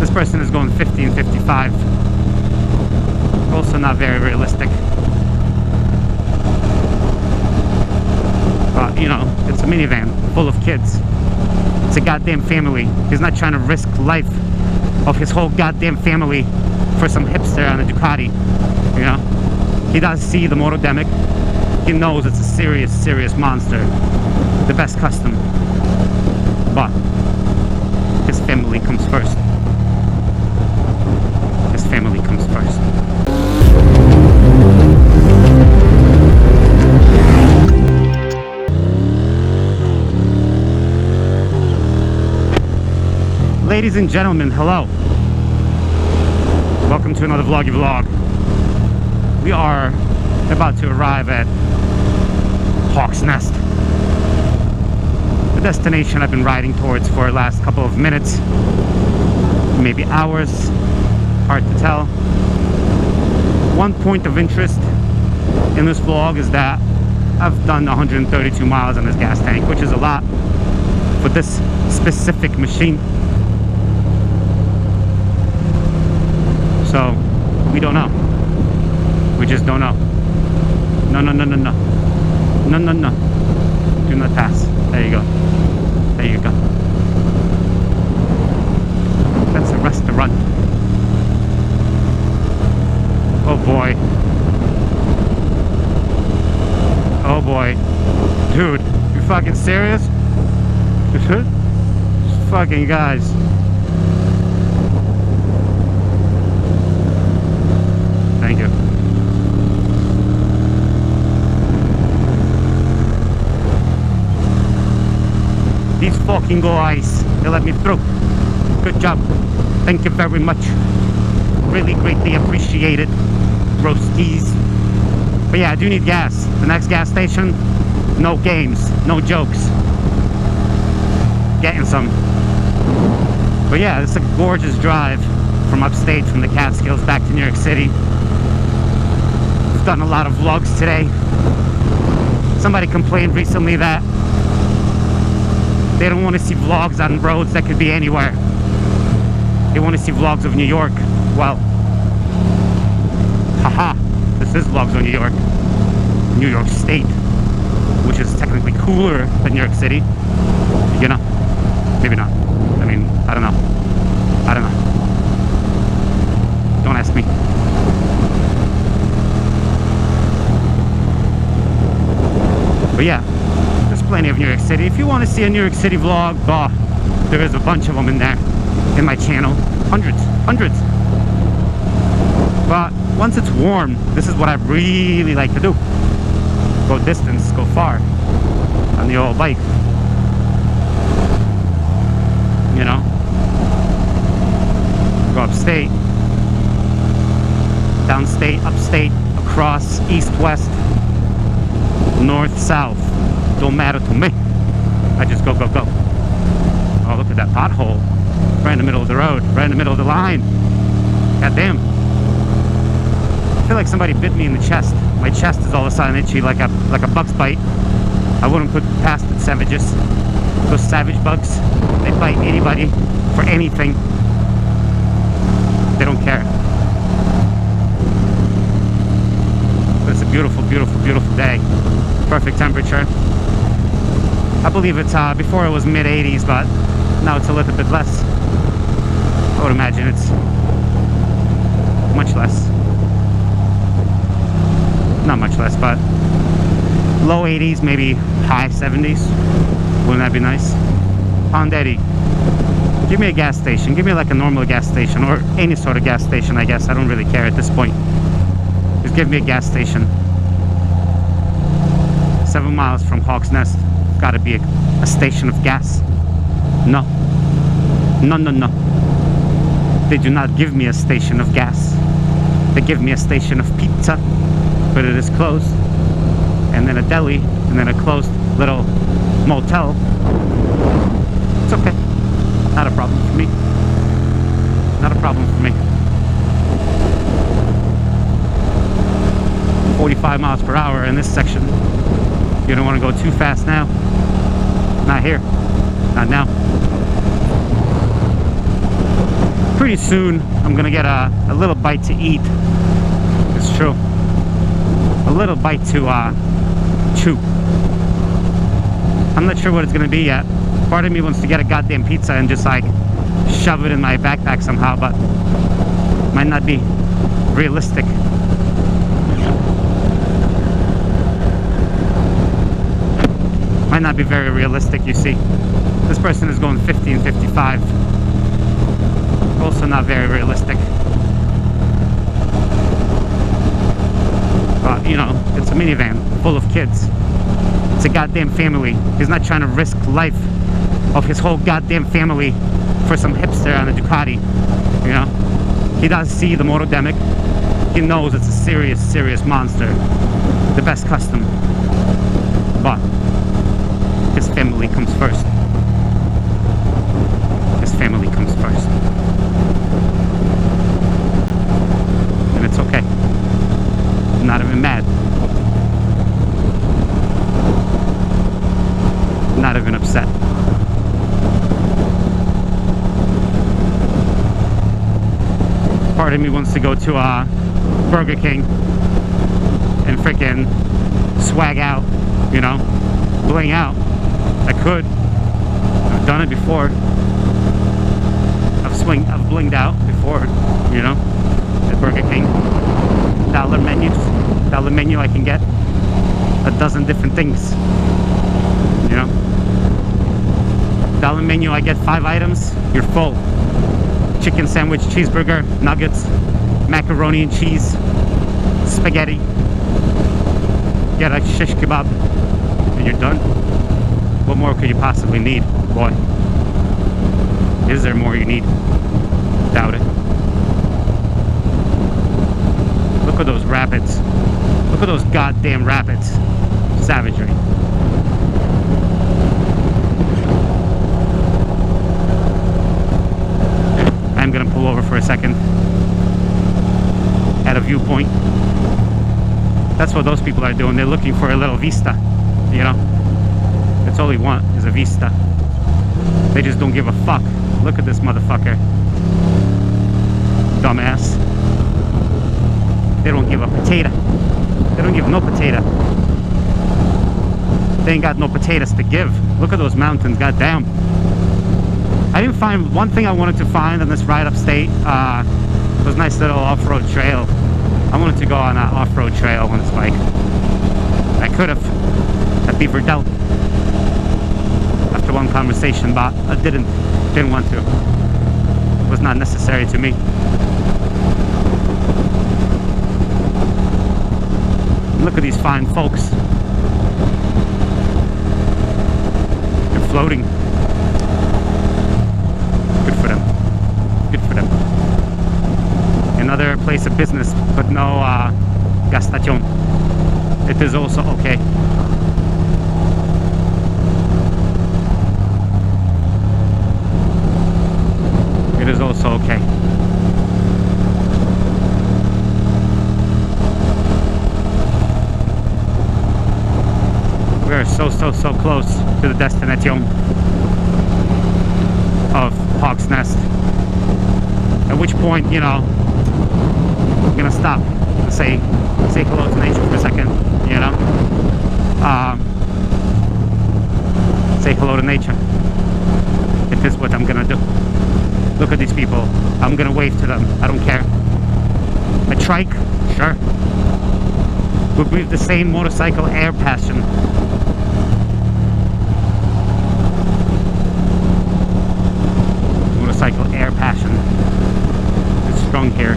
This person is going 50 and 55. Also not very realistic. But, you know, it's a minivan full of kids. It's a goddamn family. He's not trying to risk life of his whole goddamn family for some hipster on a Ducati, you know? He does see the Motodemic. He knows it's a serious, serious monster. The best custom. But his family comes first. His family comes first. Ladies and gentlemen, hello. Welcome to another vloggy vlog. We are about to arrive at Hawk's Nest, the destination I've been riding towards for the last couple of minutes, maybe hours, hard to tell. One point of interest in this vlog is that I've done 132 miles on this gas tank, which is a lot for this specific machine. So we don't know. We just don't know. No, no, no, no, no. No, no, no. Do not pass. There you go. There you go. That's a restaurant. Oh boy. Oh boy. Dude, you fucking serious? Fucking guys. Thank you. These fucking guys, they let me through. Good job. Thank you very much. Really greatly appreciate it. Roasties. But yeah, I do need gas. The next gas station, no games, no jokes. Getting some. But yeah, it's a gorgeous drive from upstate, from the Catskills back to New York City. I've done a lot of vlogs today. Somebody complained recently that they don't want to see vlogs on roads that could be anywhere. They want to see vlogs of New York. Well, haha, this is vlogs of New York. New York State, which is technically cooler than New York City. You know? Maybe not. I mean, I don't know. I don't know. Don't ask me. But yeah, there's plenty of New York City. If you want to see a New York City vlog, there is a bunch of them in there, in my channel. Hundreds. But once it's warm, this is what I really like to do. Go distance, go far on the old bike. You know? Go upstate, downstate, upstate, across, east, west, north, south. Don't matter to me. I just go, go, go. Oh, look at that pothole. Right in the middle of the road. Right in the middle of the line. God damn. I feel like somebody bit me in the chest. My chest is all of a sudden itchy like a bug's bite. I wouldn't put past it savages. Those savage bugs, they bite anybody for anything. They don't care. But it's a beautiful, beautiful, beautiful day. Perfect temperature. I believe it's, before it was mid-80s, but now it's a little bit less. I would imagine it's much less. Not much less, but low 80s, maybe high 70s. Wouldn't that be nice? Pondetti, give me a gas station. Give me like a normal gas station, or any sort of gas station, I guess. I don't really care at this point. Just give me a gas station. 7 miles from Hawk's Nest. Gotta be a station of gas. No. No, no, no. They do not give me a station of gas. They give me a station of pizza, but it is closed. And then a deli, and then a closed little motel. It's okay. Not a problem for me. Not a problem for me. 45 miles per hour in this section. You don't want to go too fast now. Not here. Not now. pretty soon I'm gonna get a little bite to eat. It's true. A little bite to chew. I'm not sure what it's gonna be yet. Part of me wants to get a goddamn pizza and just like shove it in my backpack somehow, but might not be realistic. Might not be very realistic, you see. This person is going 50 and 55. Also not very realistic. But, you know, it's a minivan full of kids. It's a goddamn family. He's not trying to risk life of his whole goddamn family for some hipster on a Ducati, you know. He does see the Motodemic. He knows it's a serious, serious monster. The best custom. But his family comes first. His family comes first. And it's okay. I'm not even mad. I'm not even upset. Part of me wants to go to Burger King and freaking swag out, you know, bling out. I could. I've done it before. I've blinged out before, you know, at Burger King. Dollar menu, I can get a dozen different things, you know. Dollar menu, I get 5 items, you're full. Chicken sandwich, cheeseburger, nuggets, macaroni and cheese, spaghetti. Get a shish kebab, and you're done. What more could you possibly need, boy? Is there more you need? Doubt it. Look at those rapids. Look at those goddamn rapids. Savagery. I'm gonna pull over for a second at a viewpoint. That's what those people are doing. They're looking for a little vista, you know. That's all they want is a vista. They just don't give a fuck. Look at this motherfucker. Dumbass. They don't give a potato. They don't give no potato. They ain't got no potatoes to give. Look at those mountains, goddamn. I didn't find one thing I wanted to find on this ride upstate. Was a nice little off-road trail. I wanted to go on an off-road trail on this bike. I could have at Beaver Dell after one conversation, but I didn't want to. It was not necessary to me. Look at these fine folks. They're floating. Good for them. Good for them. Another place of business, but no gas station. It is also okay. It is also okay. We are so close to the destination of Hawk's Nest. At which point, you know, I'm gonna stop and say hello to nature for a second, you know. Say hello to nature. It is what I'm gonna do. Look at these people. I'm gonna wave to them. I don't care. A trike? Sure. We breathe the same motorcycle air passion. Motorcycle air passion. It's strong here.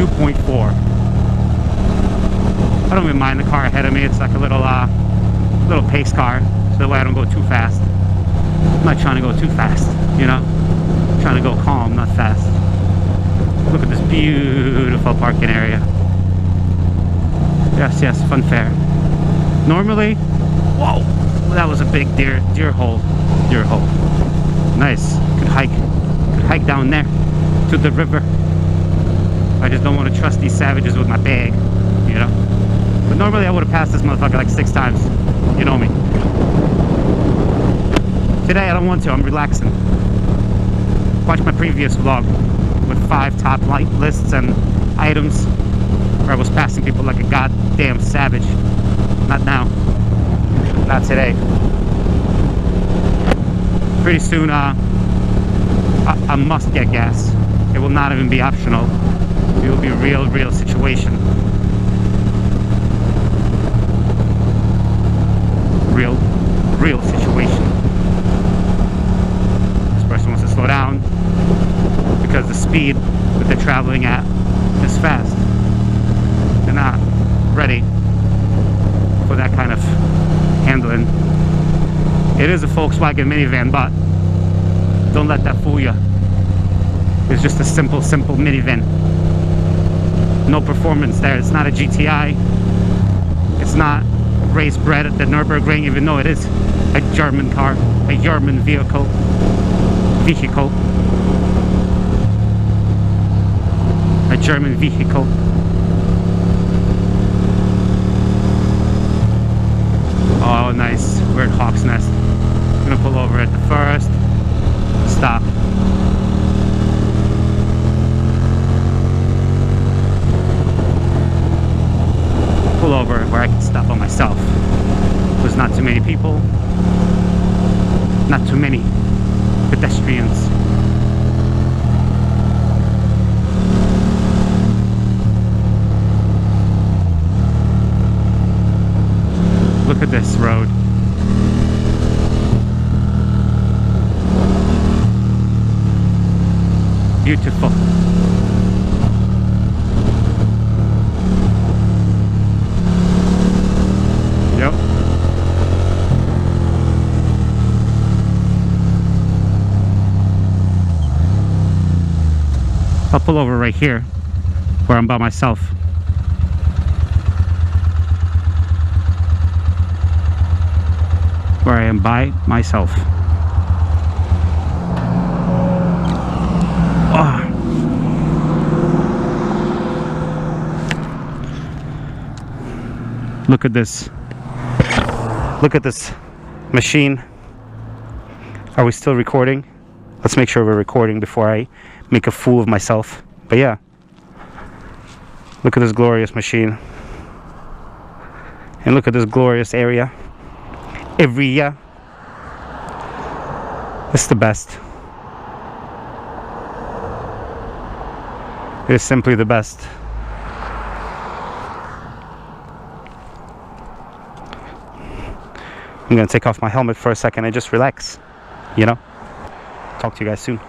.4. I don't even mind the car ahead of me. It's like a little pace car, so that way I don't go too fast. I'm not trying to go too fast, you know. I'm trying to go calm, not fast. Look at this beautiful parking area. Yes, fun fair. Normally, whoa, that was a big deer hole. Deer hole. Nice. Could hike down there to the river. I just don't want to trust these savages with my bag, you know. But normally I would have passed this motherfucker like 6 times. You know me. Today I don't want to, I'm relaxing. Watch my previous vlog with 5 top light lists and items where I was passing people like a goddamn savage. Not now. Not today. Pretty soon, I must get gas. It will not even be optional. It will be a real situation. Real situation. This person wants to slow down because the speed that they're traveling at is fast. They're not ready for that kind of handling. It is a Volkswagen minivan, but don't let that fool you. It's just a simple minivan. No performance there. It's not a GTI. It's not race bred at the Nürburgring, even though it is a German car, a German vehicle. A German vehicle. Oh, nice. We're at Hawk's Nest. I'm gonna pull over at the first stop. Pull over where I can stop by myself. There's not too many people, not too many pedestrians. Look at this road. Beautiful. Yep. I'll pull over right here where I'm by myself. Where I am by myself. Oh. Look at this. Look at this machine. Are we still recording? Let's make sure we're recording before I make a fool of myself. But yeah. Look at this glorious machine. And look at this glorious area. Area. It's the best. It is simply the best. I'm gonna take off my helmet for a second and just relax, you know? Talk to you guys soon.